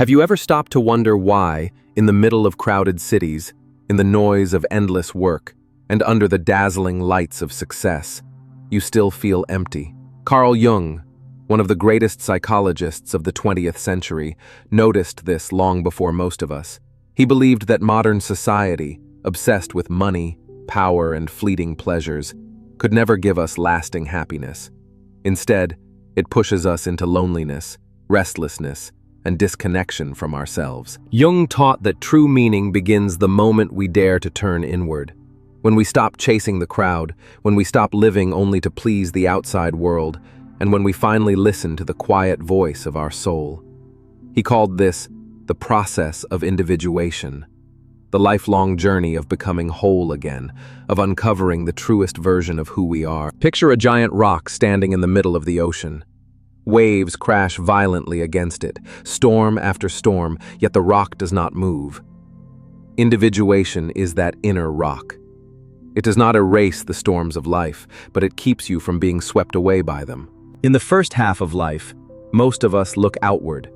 Have you ever stopped to wonder why, in the middle of crowded cities, in the noise of endless work, and under the dazzling lights of success, you still feel empty? Carl Jung, one of the greatest psychologists of the 20th century, noticed this long before most of us. He believed that modern society, obsessed with money, power, and fleeting pleasures, could never give us lasting happiness. Instead, it pushes us into loneliness, restlessness, and disconnection from ourselves. Jung taught that true meaning begins the moment we dare to turn inward. When we stop chasing the crowd, when we stop living only to please the outside world, and when we finally listen to the quiet voice of our soul. He called this the process of individuation, the lifelong journey of becoming whole again, of uncovering the truest version of who we are. Picture a giant rock standing in the middle of the ocean. Waves crash violently against it, storm after storm, yet the rock does not move. Individuation is that inner rock. It does not erase the storms of life, but it keeps you from being swept away by them. In the first half of life, most of us look outward.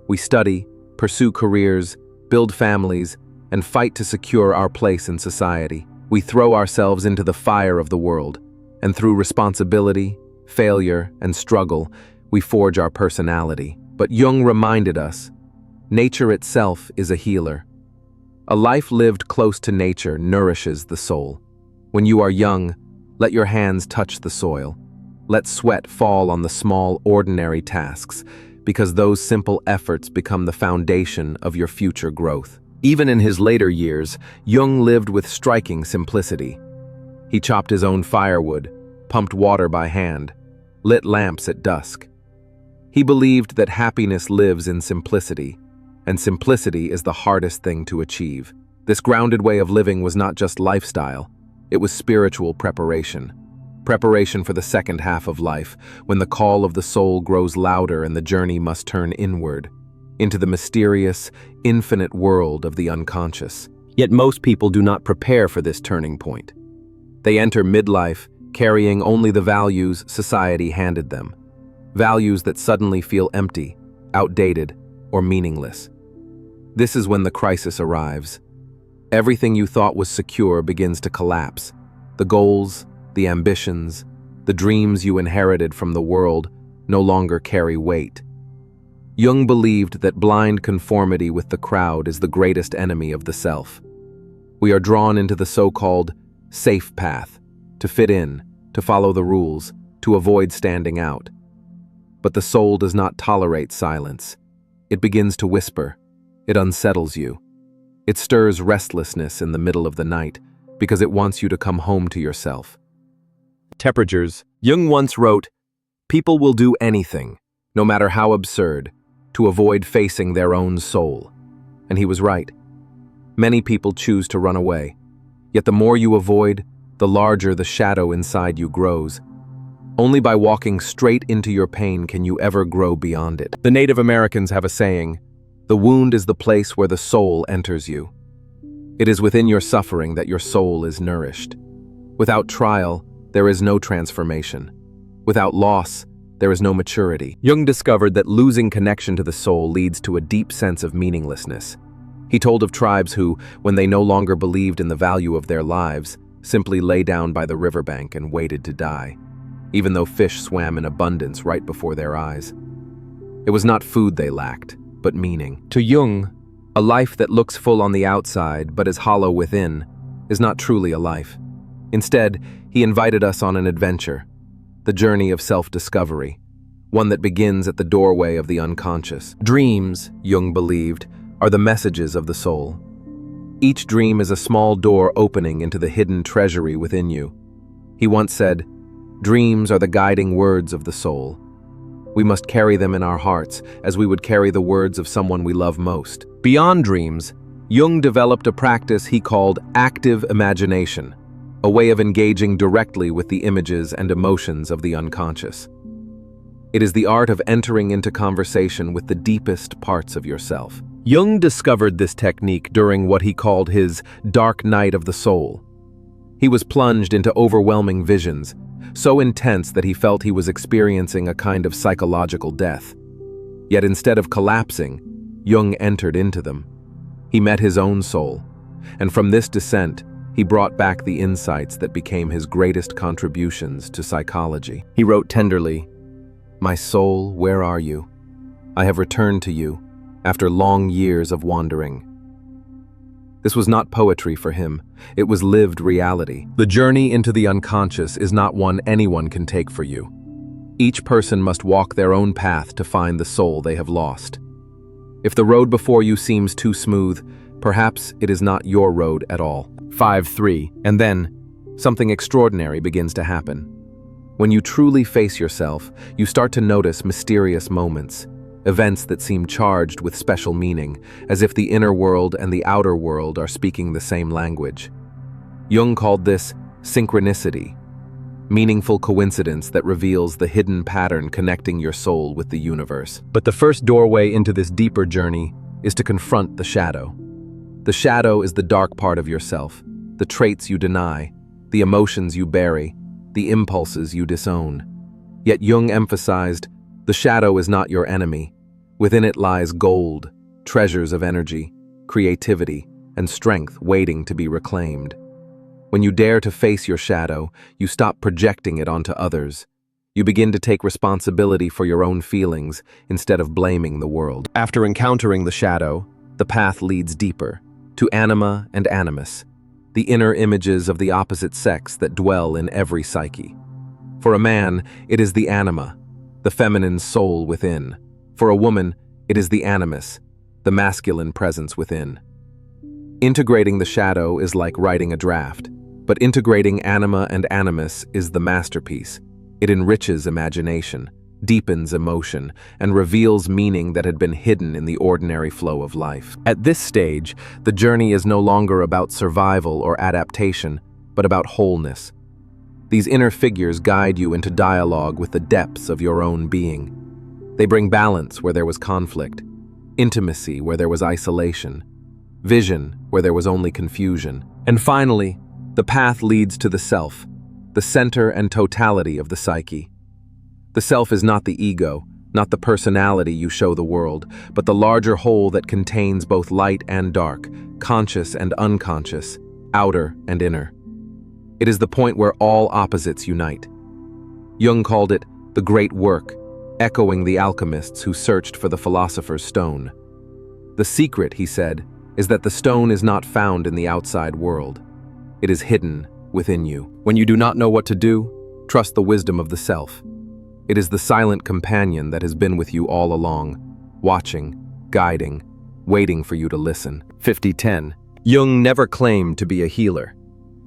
We study, pursue careers, build families, and fight to secure our place in society. We throw ourselves into the fire of the world, and through responsibility, failure, and struggle, we forge our personality. But Jung reminded us, nature itself is a healer. A life lived close to nature nourishes the soul. When you are young, let your hands touch the soil. Let sweat fall on the small, ordinary tasks, because those simple efforts become the foundation of your future growth. Even in his later years, Jung lived with striking simplicity. He chopped his own firewood, pumped water by hand, lit lamps at dusk. He believed that happiness lives in simplicity, and simplicity is the hardest thing to achieve. This grounded way of living was not just lifestyle, it was spiritual preparation. Preparation for the second half of life, when the call of the soul grows louder and the journey must turn inward, into the mysterious, infinite world of the unconscious. Yet most people do not prepare for this turning point. They enter midlife carrying only the values society handed them, values that suddenly feel empty, outdated, or meaningless. This is when the crisis arrives. Everything you thought was secure begins to collapse. The goals, the ambitions, the dreams you inherited from the world no longer carry weight. Jung believed that blind conformity with the crowd is the greatest enemy of the self. We are drawn into the so-called safe path, to fit in, to follow the rules, to avoid standing out. But the soul does not tolerate silence. It begins to whisper. It unsettles you. It stirs restlessness in the middle of the night because it wants you to come home to yourself. Temperatures. Jung once wrote, "People will do anything, no matter how absurd, to avoid facing their own soul." And he was right. Many people choose to run away. Yet the more you avoid, the larger the shadow inside you grows. Only by walking straight into your pain can you ever grow beyond it. The Native Americans have a saying, "The wound is the place where the soul enters you." It is within your suffering that your soul is nourished. Without trial, there is no transformation. Without loss, there is no maturity. Jung discovered that losing connection to the soul leads to a deep sense of meaninglessness. He told of tribes who, when they no longer believed in the value of their lives, simply lay down by the riverbank and waited to die, even though fish swam in abundance right before their eyes. It was not food they lacked, but meaning. To Jung, a life that looks full on the outside but is hollow within is not truly a life. Instead, he invited us on an adventure, the journey of self-discovery, one that begins at the doorway of the unconscious. Dreams, Jung believed, are the messages of the soul. Each dream is a small door opening into the hidden treasury within you. He once said, "Dreams are the guiding words of the soul. We must carry them in our hearts as we would carry the words of someone we love most." Beyond dreams, Jung developed a practice he called active imagination, a way of engaging directly with the images and emotions of the unconscious. It is the art of entering into conversation with the deepest parts of yourself. Jung discovered this technique during what he called his dark night of the soul. He was plunged into overwhelming visions, so intense that he felt he was experiencing a kind of psychological death. Yet instead of collapsing, Jung entered into them. He met his own soul, and from this descent, he brought back the insights that became his greatest contributions to psychology. He wrote tenderly, "My soul, where are you? I have returned to you after long years of wandering." This was not poetry for him, it was lived reality. The journey into the unconscious is not one anyone can take for you. Each person must walk their own path to find the soul they have lost. If the road before you seems too smooth, perhaps it is not your road at all. 5-3, and then, something extraordinary begins to happen. When you truly face yourself, you start to notice mysterious moments, events that seem charged with special meaning, as if the inner world and the outer world are speaking the same language. Jung called this synchronicity, meaningful coincidence that reveals the hidden pattern connecting your soul with the universe. But the first doorway into this deeper journey is to confront the shadow. The shadow is the dark part of yourself, the traits you deny, the emotions you bury, the impulses you disown. Yet Jung emphasized, the shadow is not your enemy. Within it lies gold, treasures of energy, creativity, and strength waiting to be reclaimed. When you dare to face your shadow, you stop projecting it onto others. You begin to take responsibility for your own feelings instead of blaming the world. After encountering the shadow, the path leads deeper, to Anima and Animus, the inner images of the opposite sex that dwell in every psyche. For a man, it is the anima, the feminine soul within. For a woman, it is the animus, the masculine presence within. Integrating the shadow is like writing a draft, but integrating Anima and Animus is the masterpiece. It enriches imagination, deepens emotion, and reveals meaning that had been hidden in the ordinary flow of life. At this stage, the journey is no longer about survival or adaptation, but about wholeness. These inner figures guide you into dialogue with the depths of your own being. They bring balance where there was conflict, intimacy where there was isolation, vision where there was only confusion. And finally, the path leads to the self, the center and totality of the psyche. The self is not the ego, not the personality you show the world, but the larger whole that contains both light and dark, conscious and unconscious, outer and inner. It is the point where all opposites unite. Jung called it the great work, echoing the alchemists who searched for the philosopher's stone. The secret, he said, is that the stone is not found in the outside world. It is hidden within you. When you do not know what to do, trust the wisdom of the self. It is the silent companion that has been with you all along, watching, guiding, waiting for you to listen. 50-10. Jung never claimed to be a healer.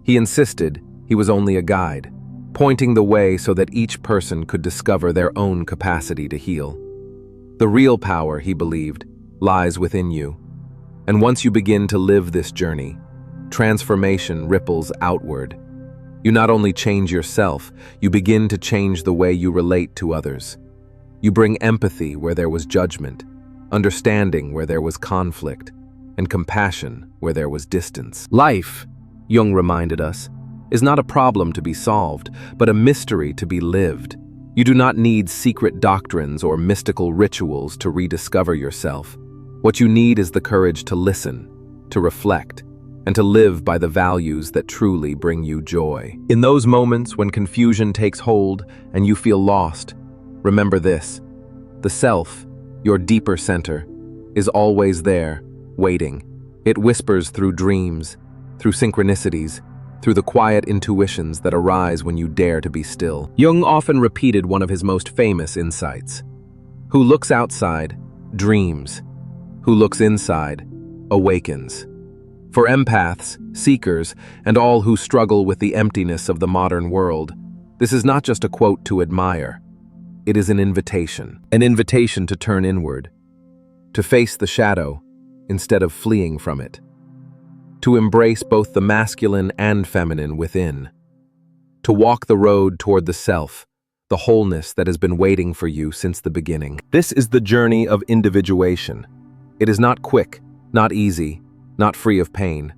He insisted he was only a guide, pointing the way so that each person could discover their own capacity to heal. The real power, he believed, lies within you. And once you begin to live this journey, transformation ripples outward. You not only change yourself, you begin to change the way you relate to others. You bring empathy where there was judgment, understanding where there was conflict, and compassion where there was distance. Life, Jung reminded us, is not a problem to be solved, but a mystery to be lived. You do not need secret doctrines or mystical rituals to rediscover yourself. What you need is the courage to listen, to reflect, and to live by the values that truly bring you joy. In those moments when confusion takes hold and you feel lost, remember this: the self, your deeper center, is always there, waiting. It whispers through dreams, through synchronicities, through the quiet intuitions that arise when you dare to be still. Jung often repeated one of his most famous insights: who looks outside, dreams. Who looks inside, awakens. For empaths, seekers, and all who struggle with the emptiness of the modern world, this is not just a quote to admire. It is an invitation to turn inward, to face the shadow instead of fleeing from it, to embrace both the masculine and feminine within, to walk the road toward the self, the wholeness that has been waiting for you since the beginning. This is the journey of individuation. It is not quick, not easy, not free of pain,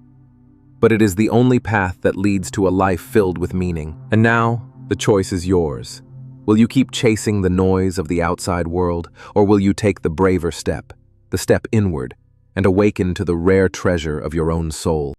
but it is the only path that leads to a life filled with meaning. And now, the choice is yours. Will you keep chasing the noise of the outside world, or will you take the braver step, the step inward, and awaken to the rare treasure of your own soul.